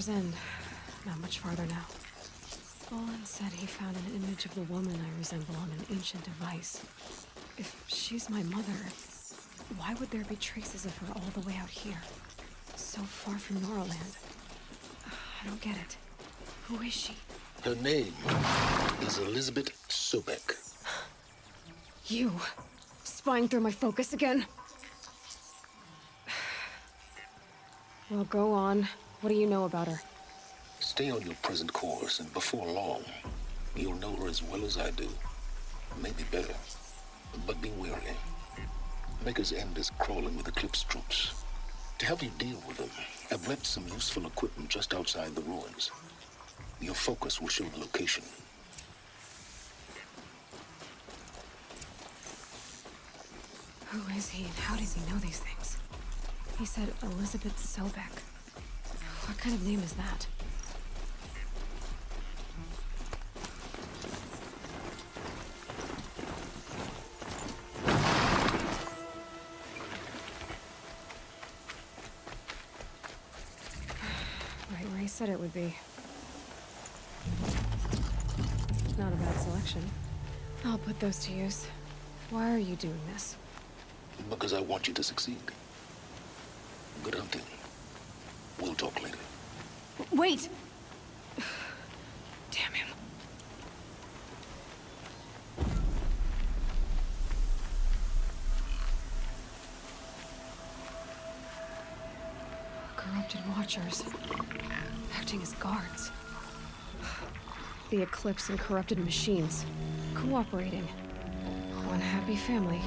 River's End. Not much farther now. Olin said he found an image of the woman I resemble on an ancient device. If she's my mother, why would there be traces of her all the way out here? So far from Norland. I don't get it. Who is she? Her name is Elizabeth Sobek. You! Spying through my focus again? Well, go on. What do you know about her? Stay on your present course, and before long, you'll know her as well as I do. Maybe better. But be wary. Maker's End is crawling with Eclipse troops. To help you deal with them, I've left some useful equipment just outside the ruins. Your focus will show the location. Who is he and how does he know these things? He said Elizabeth Sobek. What kind of name is that? Right where he said it would be. Not a bad selection. I'll put those to use. Why are you doing this? Because I want you to succeed. Good hunting. We'll talk later. Wait! Damn him. Corrupted Watchers. Acting as guards. The Eclipse and corrupted machines. Cooperating. One happy family.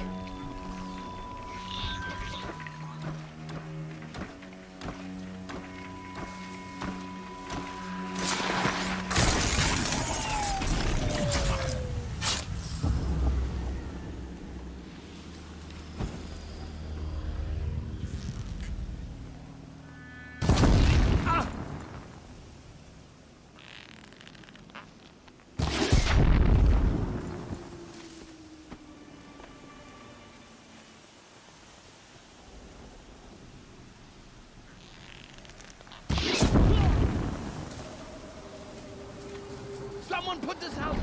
Someone put this out!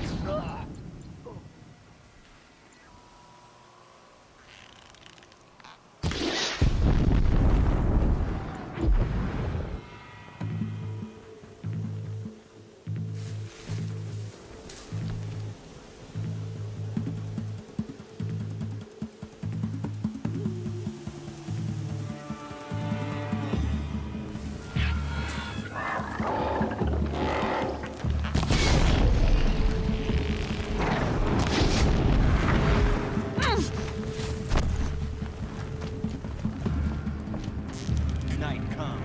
Night come.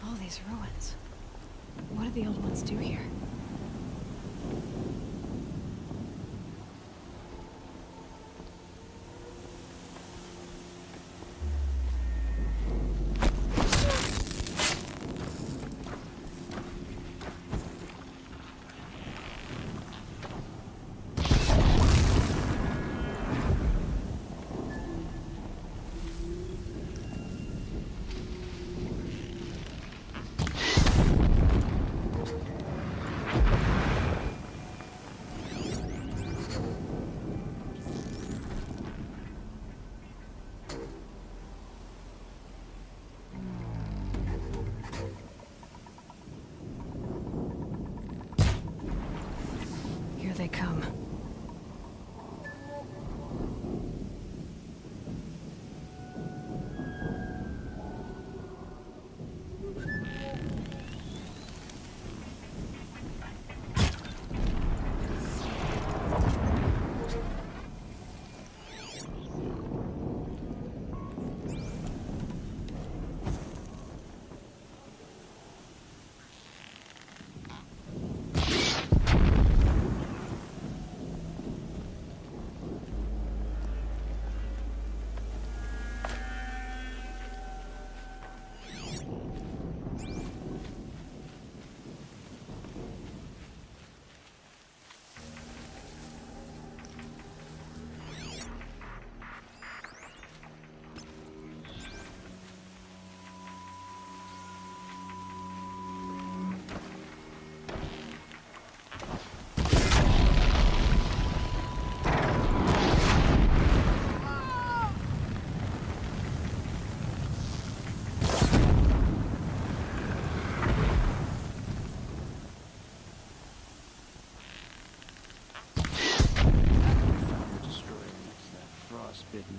All these ruins. What did the old ones do here? Here they come.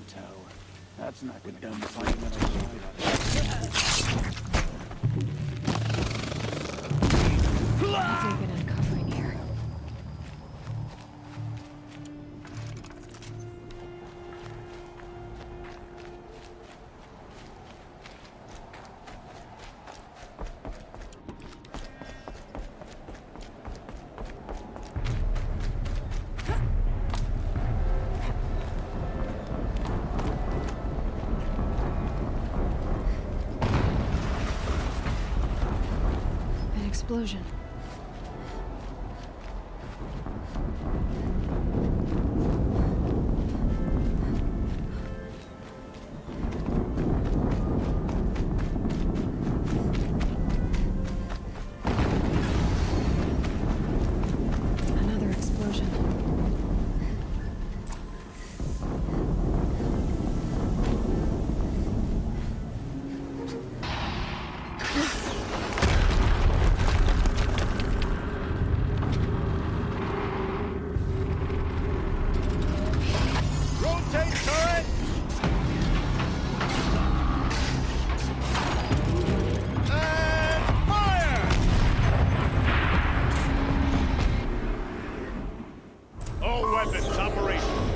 tower. That's not gonna come fighting Nothing been uncovering here. An explosion. Another explosion. Rotate turret! And fire! All weapons operational.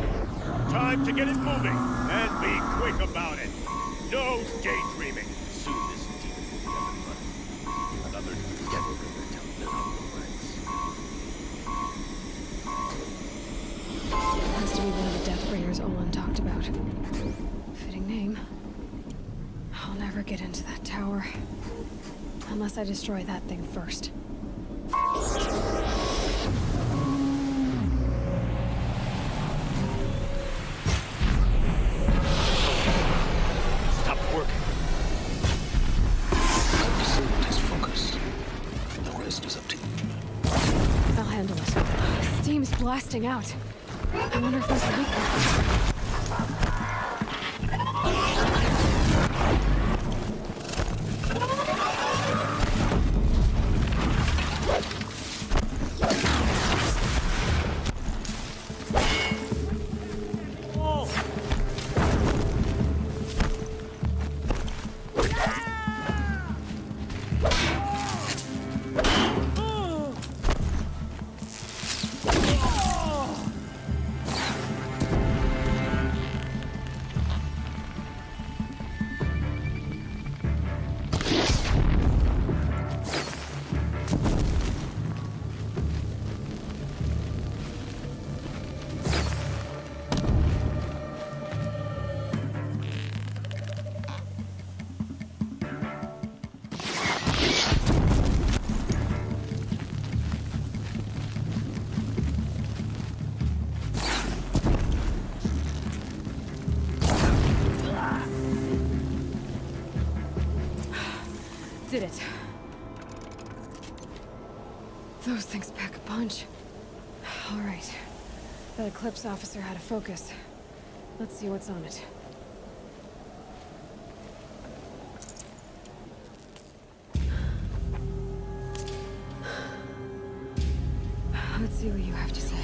Time to get it moving, and be quick about it. No daydreaming. Soon this demon will be up and running. Another get-together to live the ranks. Has to be one of the Deathbringers Olin talked about. Fitting name. I'll never get into that tower. Unless I destroy that thing first. Stop working. I've disabled his focus. The rest is up to you. I'll handle it. Steam's blasting out. I wonder if there's a leak. Did it. Those things pack a punch. All right. That Eclipse officer had a focus. Let's see what's on it. Let's see what you have to say.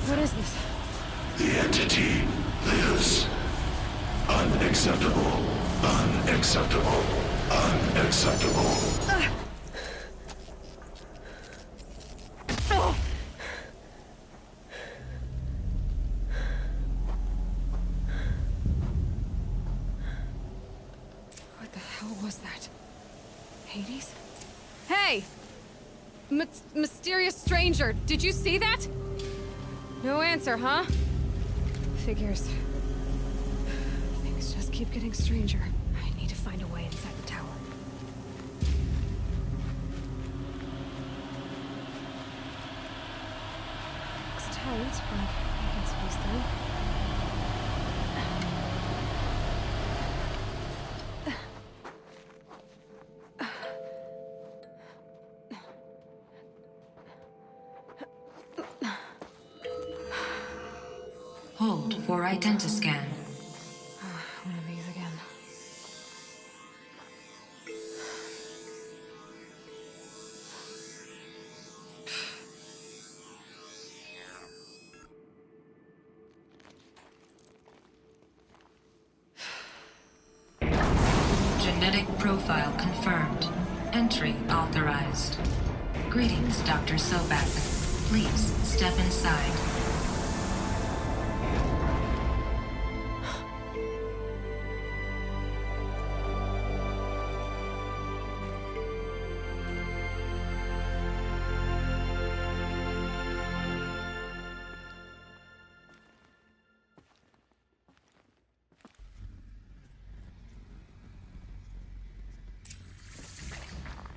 What is this? The entity lives. Unacceptable. Unacceptable. Unacceptable. What the hell was that? Hades? Hey! Mysterious stranger, did you see that? No answer, huh? Figures. Things just keep getting stranger. I need to find a way inside the tower. Looks tight, but I can squeeze through. Hold for identiscan. One of these again. Genetic profile confirmed. Entry authorized. Greetings, Dr. Sobek. Please step inside.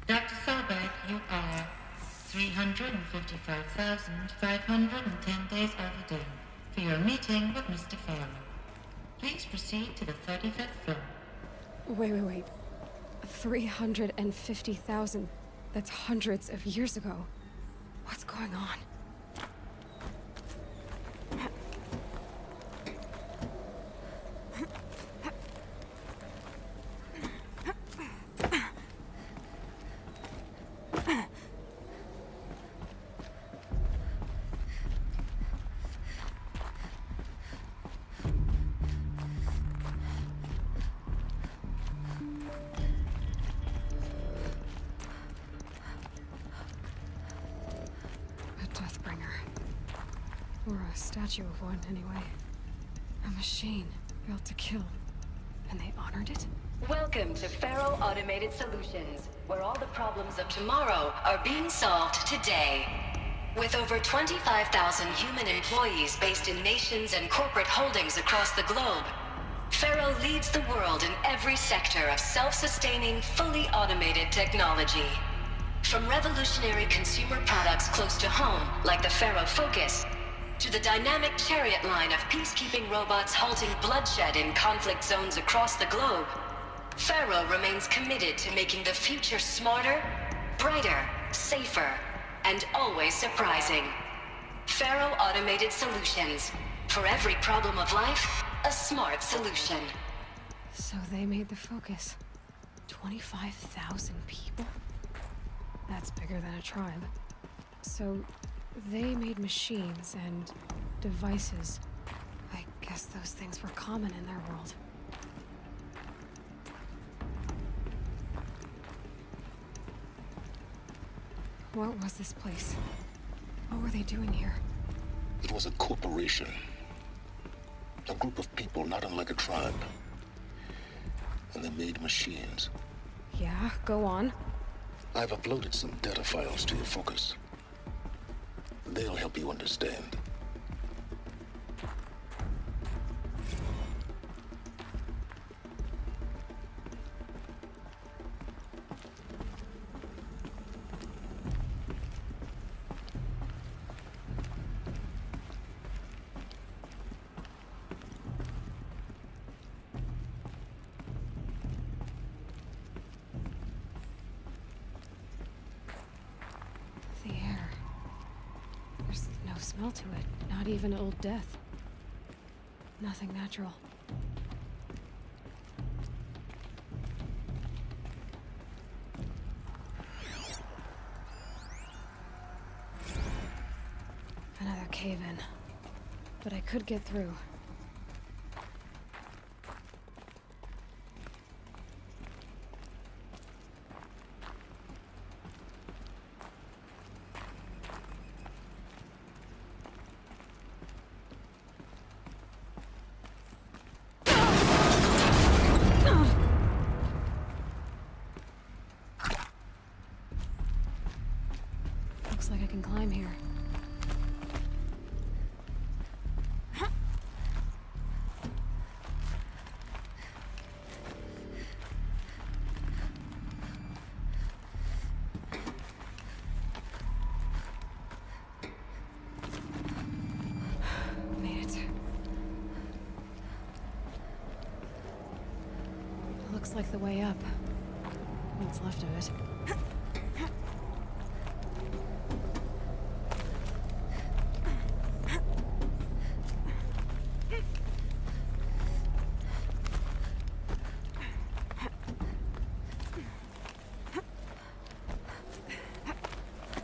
Dr. Sobek, you are 355,510 days overdue for your meeting with Mr. Farrell. Please proceed to the 35th floor. Wait. 350,000. That's hundreds of years ago. What's going on? Or a statue of one, anyway. A machine built to kill. And they honored it? Welcome to Faro Automated Solutions, where all the problems of tomorrow are being solved today. With over 25,000 human employees based in nations and corporate holdings across the globe, Faro leads the world in every sector of self-sustaining, fully automated technology. From revolutionary consumer products close to home, like the Faro Focus, to the dynamic Chariot line of peacekeeping robots halting bloodshed in conflict zones across the globe, Faro remains committed to making the future smarter, brighter, safer, and always surprising. Faro Automated Solutions. For every problem of life, a smart solution. So they made the Focus. 25,000 people? That's bigger than a tribe. So they made machines and devices. I guess those things were common in their world. What was this place? What were they doing here? It was a corporation. A group of people not unlike a tribe. And they made machines. Yeah, go on. I've uploaded some data files to your Focus. They'll help you understand. The air. There's no smell to it, not even old death. Nothing natural. Another cave-in. But I could get through. Looks like I can climb here. Made it. Looks like the way up. What's left of it.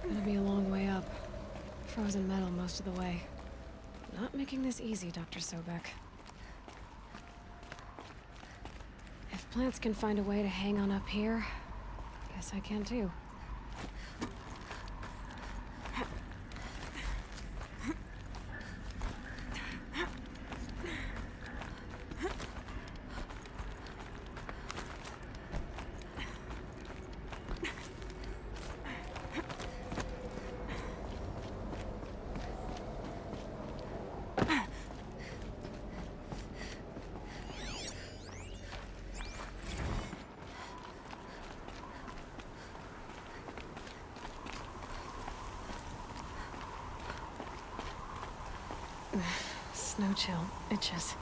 Gonna be a long way up. Frozen metal most of the way. Not making this easy, Dr. Sobek. If If plants can find a way to hang on up here, guess I can too. Snow chill itches.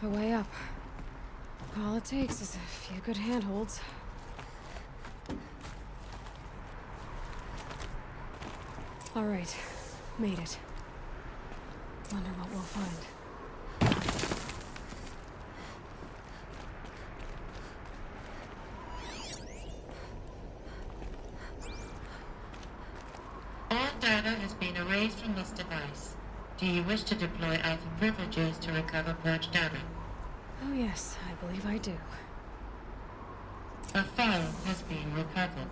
A way up. All it takes is a few good handholds. All right, made it. Wonder what we'll find. All data has been erased from this device. Do you wish to deploy Alpha privileges to recover purged data? Oh yes, I believe I do. A file has been recovered.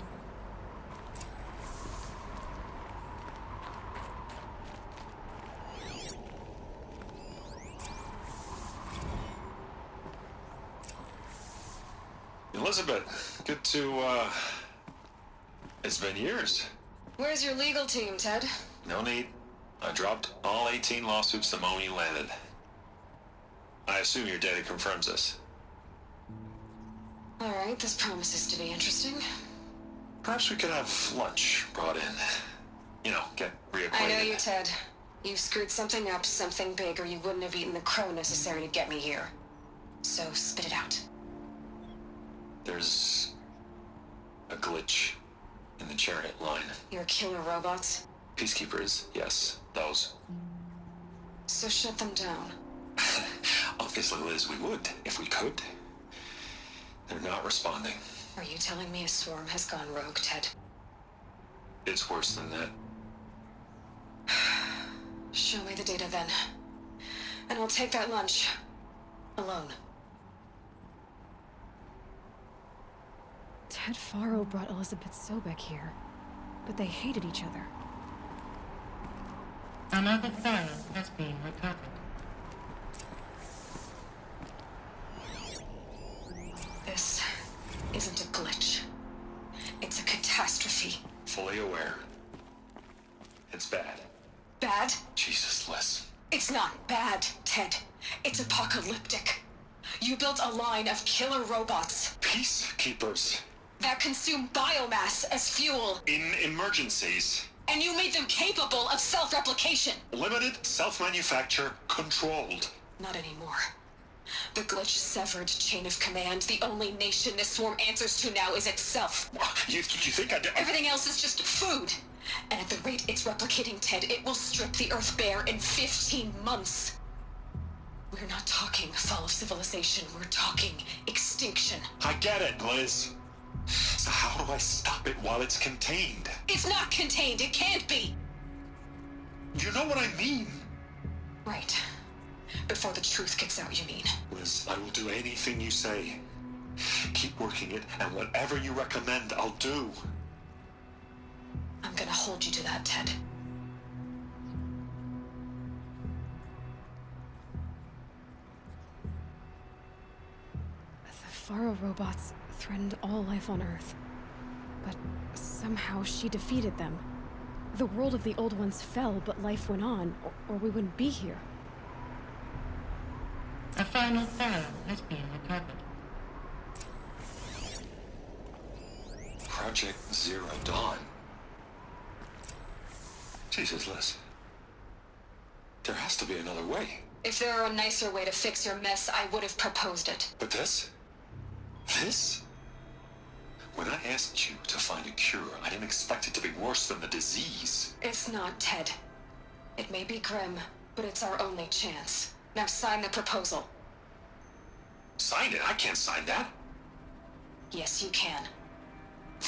Elizabeth, good to, it's been years. Where's your legal team, Ted? No need. I dropped all 18 lawsuits the moment you landed. I assume your data confirms this. All right, this promises to be interesting. Perhaps we could have lunch brought in. You know, get reacquainted. I know you, Ted. You screwed something up, something big, or you wouldn't have eaten the crow necessary to get me here. So spit it out. There's a glitch in the chariot line. Your killer robots? Peacekeepers, yes, those. So shut them down. Obviously, Liz, we would, if we could. They're not responding. Are you telling me a swarm has gone rogue, Ted? It's worse than that. Show me the data then. And I'll take that lunch. Alone. Ted Faro brought Elizabeth Sobek here, but they hated each other. Another file has been recovered. This isn't a glitch. It's a catastrophe. Fully aware. It's bad. Bad? Jesus, Liz. It's not bad, Ted. It's apocalyptic. You built a line of killer robots Peacekeepers. that consume biomass as fuel, In emergencies. and you made them capable of self-replication. Limited, self-manufacture, controlled. Not anymore. The glitch severed chain of command. The only nation this swarm answers to now is itself. You think I... Everything else is just food. And at the rate it's replicating, Ted, it will strip the Earth bare in 15 months. We're not talking fall of civilization. We're talking extinction. I get it, Liz. So how do I stop it while it's contained? It's not contained. It can't be. You know what I mean? Right. Before the truth gets out, you mean? Liz, I will do anything you say. Keep working it, and whatever you recommend, I'll do. I'm gonna hold you to that, Ted. The Faro robots threatened all life on Earth. But somehow she defeated them. The world of the old ones fell, but life went on, or we wouldn't be here. A final file has been recovered. Project Zero Dawn. Jesus, Liz. There has to be another way. If there were a nicer way to fix your mess, I would have proposed it. But this? This? When I asked you to find a cure, I didn't expect it to be worse than the disease. It's not, Ted. It may be grim, but it's our only chance. Now sign the proposal. Sign it? I can't sign that. Yes, you can.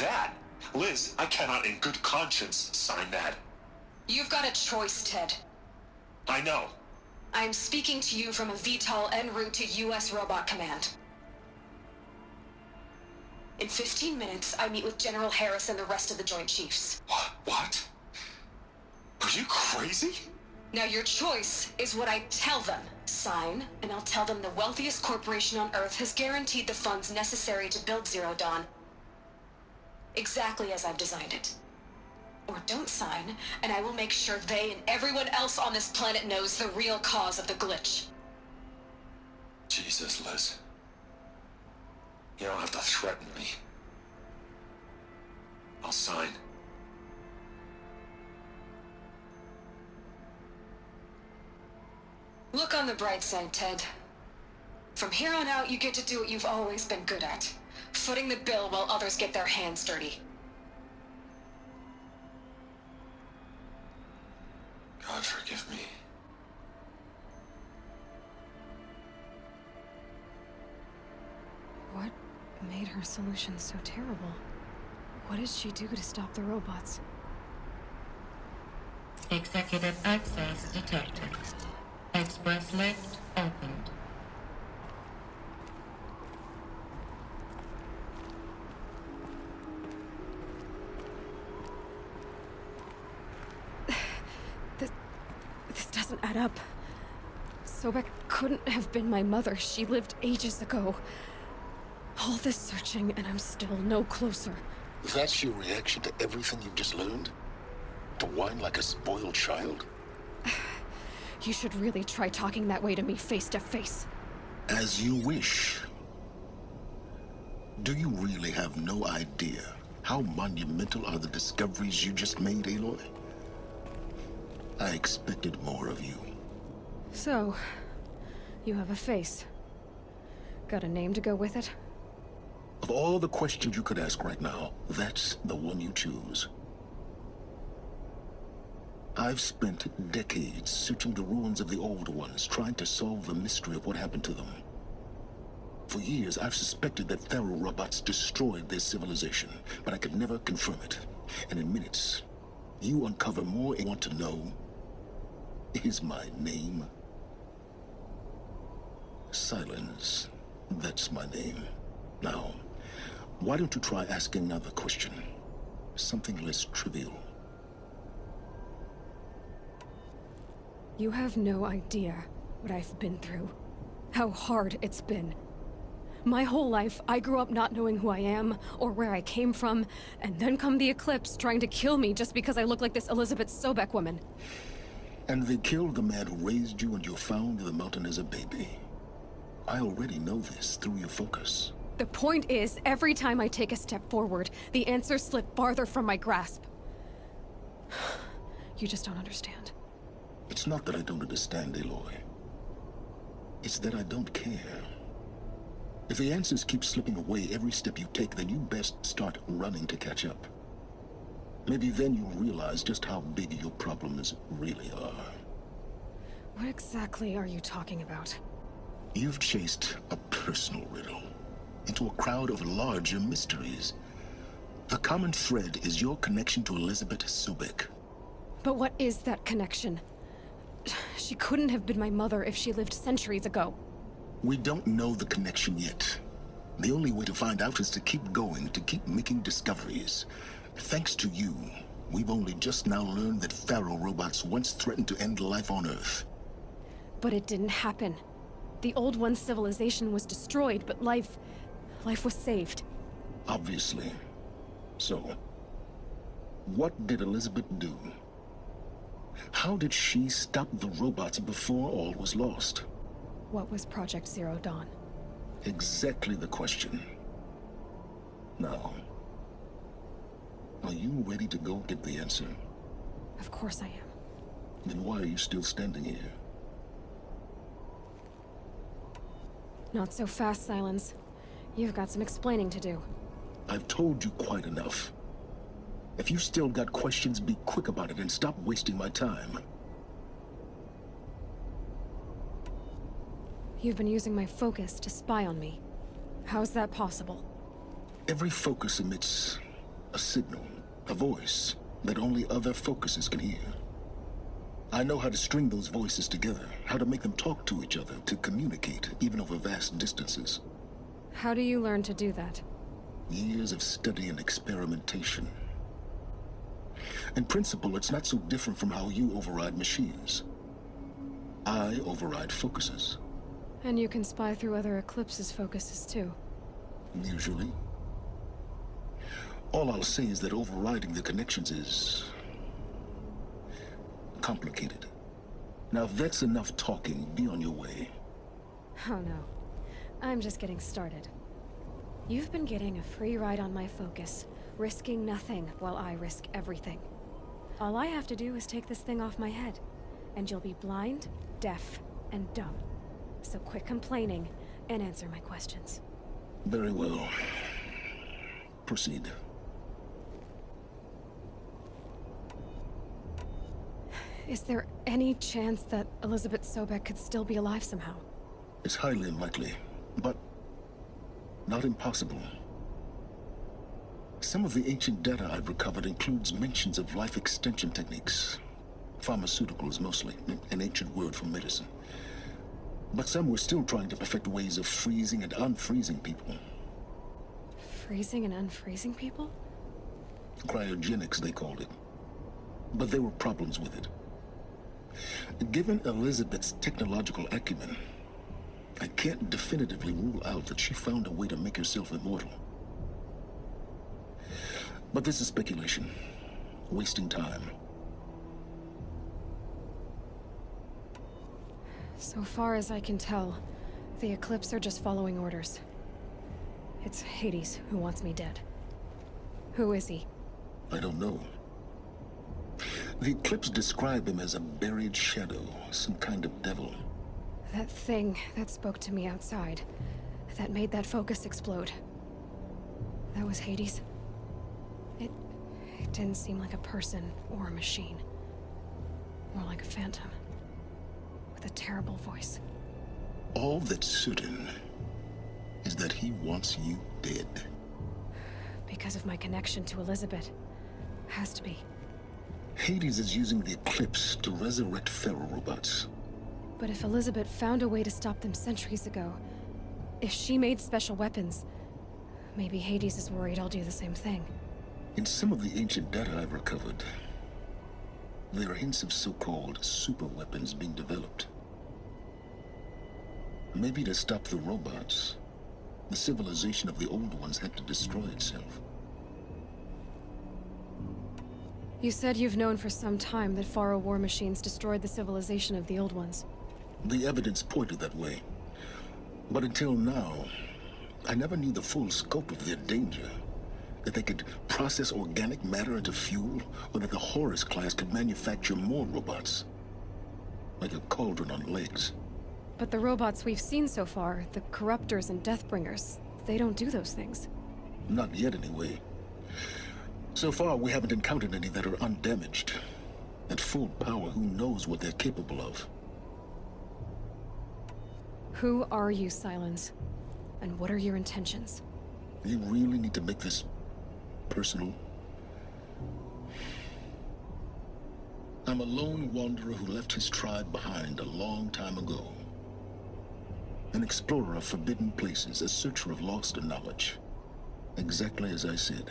That? Liz, I cannot in good conscience sign that. You've got a choice, Ted. I know. I'm speaking to you from a VTOL en route to U.S. Robot Command. In 15 minutes, I meet with General Harris and the rest of the Joint Chiefs. What? Are you crazy? Now your choice is what I tell them. Sign, and I'll tell them the wealthiest corporation on Earth has guaranteed the funds necessary to build Zero Dawn. Exactly as I've designed it. Or don't sign, and I will make sure they and everyone else on this planet knows the real cause of the glitch. Jesus, Liz. You don't have to threaten me. I'll sign. Look on the bright side, Ted. From here on out, you get to do what you've always been good at. Footing the bill while others get their hands dirty. God forgive me. What made her solution so terrible? What did she do to stop the robots? Executive access detected. Express lift opened. This doesn't add up. Sobek couldn't have been my mother. She lived ages ago. All this searching, and I'm still no closer. That's your reaction to everything you've just learned? To whine like a spoiled child? You should really try talking that way to me face to face. As you wish. Do you really have no idea how monumental are the discoveries you just made, Aloy? I expected more of you. So, you have a face. Got a name to go with it? Of all the questions you could ask right now, that's the one you choose. I've spent decades searching the ruins of the old ones, trying to solve the mystery of what happened to them. For years, I've suspected that Faro robots destroyed their civilization, but I could never confirm it. And in minutes, you uncover more and want to know. Is my name? Silence. That's my name. Now, Why don't you try asking another question? Something less trivial. You have no idea what I've been through. How hard it's been. My whole life, I grew up not knowing who I am or where I came from, and then come the Eclipse trying to kill me just because I look like this Elizabeth Sobek woman. And they killed the man who raised you and you found in the mountain as a baby. I already know this through your focus. The point is, every time I take a step forward, the answers slip farther from my grasp. You just don't understand. It's not that I don't understand, Aloy. It's that I don't care. If the answers keep slipping away every step you take, then you best start running to catch up. Maybe then you'll realize just how big your problems really are. What exactly are you talking about? You've chased a personal riddle into a crowd of larger mysteries. The common thread is your connection to Elizabeth Sobek. But what is that connection? She couldn't have been my mother if she lived centuries ago. We don't know the connection yet. The only way to find out is to keep going, to keep making discoveries. Thanks to you, we've only just now learned that Faro robots once threatened to end life on Earth. But it didn't happen. The Old One's civilization was destroyed, but life was saved. Obviously. So, what did Elizabeth do? How did she stop the robots before all was lost? What was Project Zero Dawn? Exactly the question. Now, are you ready to go get the answer? Of course I am. Then why are you still standing here? Not so fast, Silence. You've got some explaining to do. I've told you quite enough. If you've still got questions, be quick about it and stop wasting my time. You've been using my focus to spy on me. How's that possible? Every focus emits a signal, a voice, that only other focuses can hear. I know how to string those voices together, how to make them talk to each other, to communicate, even over vast distances. How do you learn to do that? Years of study and experimentation. In principle, it's not so different from how you override machines. I override focuses. And you can spy through other Eclipse's focuses too. Usually. All I'll say is that overriding the connections is complicated. Now, if that's enough talking, be on your way. Oh no. I'm just getting started. You've been getting a free ride on my focus, risking nothing while I risk everything. All I have to do is take this thing off my head, and you'll be blind, deaf, and dumb. So quit complaining and answer my questions. Very well. Proceed. Is there any chance that Elizabeth Sobek could still be alive somehow? It's highly unlikely, but not impossible. Some of the ancient data I've recovered includes mentions of life extension techniques. Pharmaceuticals, mostly, an ancient word for medicine. But some were still trying to perfect ways of freezing and unfreezing people. Freezing and unfreezing people? Cryogenics, they called it. But there were problems with it. Given Elizabeth's technological acumen, I can't definitively rule out that she found a way to make herself immortal. But this is speculation, wasting time. So far as I can tell, the Eclipse are just following orders. It's Hades who wants me dead. Who is he? I don't know. The Eclipse describe him as a buried shadow, some kind of devil. That thing that spoke to me outside, that made that focus explode. That was Hades? It didn't seem like a person or a machine. More like a phantom. With a terrible voice. All that's certain is that he wants you dead. Because of my connection to Elizabeth. Has to be. Hades is using the Eclipse to resurrect Faro robots. But if Elizabeth found a way to stop them centuries ago, if she made special weapons, Maybe Hades is worried I'll do the same thing. In some of the ancient data I've recovered, there are hints of so-called super weapons being developed. Maybe to stop the robots, the civilization of the old ones had to destroy itself. You said you've known for some time that Faro war machines destroyed the civilization of the old ones. The evidence pointed that way. But until now, I never knew the full scope of their danger. That they could process organic matter into fuel, or that the Horus class could manufacture more robots. Like a cauldron on legs. But the robots we've seen so far, the Corruptors and Deathbringers, they don't do those things. Not yet, anyway. So far, we haven't encountered any that are undamaged. At full power, who knows what they're capable of? Who are you, Silence? And what are your intentions? You really need to make this personal? I'm a lone wanderer who left his tribe behind a long time ago. An explorer of forbidden places, a searcher of lost knowledge. Exactly as I said.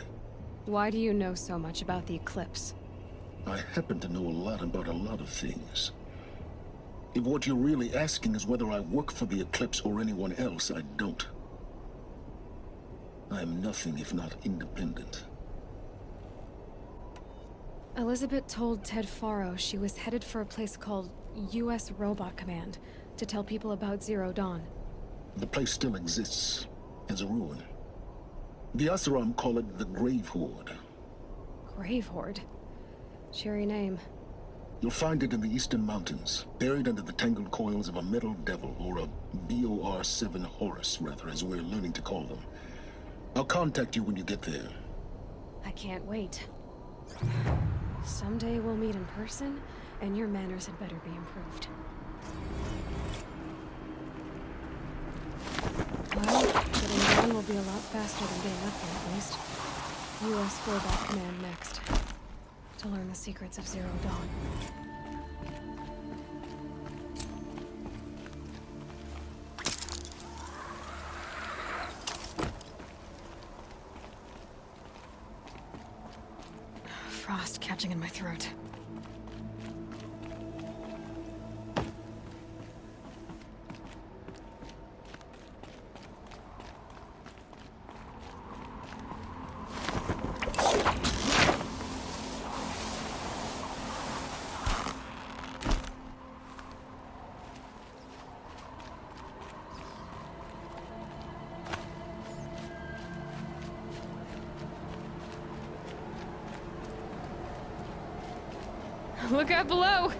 Why do you know so much about the Eclipse? I happen to know a lot about a lot of things. If what you're really asking is whether I work for the Eclipse or anyone else, I don't. I am nothing if not independent. Elizabeth told Ted Faro she was headed for a place called U.S. Robot Command to tell people about Zero Dawn. The place still exists, as a ruin. The Asaram call it the Grave Horde. Grave Horde? Cheery name. You'll find it in the Eastern Mountains, buried under the tangled coils of a metal devil, or a BOR-7 Horus, rather, as we're learning to call them. I'll contact you when you get there. I can't wait. Someday we'll meet in person, and your manners had better be improved. Well, getting down will be a lot faster than getting up there, at least. U.S. Robot Command next. To learn the secrets of Zero Dawn. Frost catching in my throat. Look out below!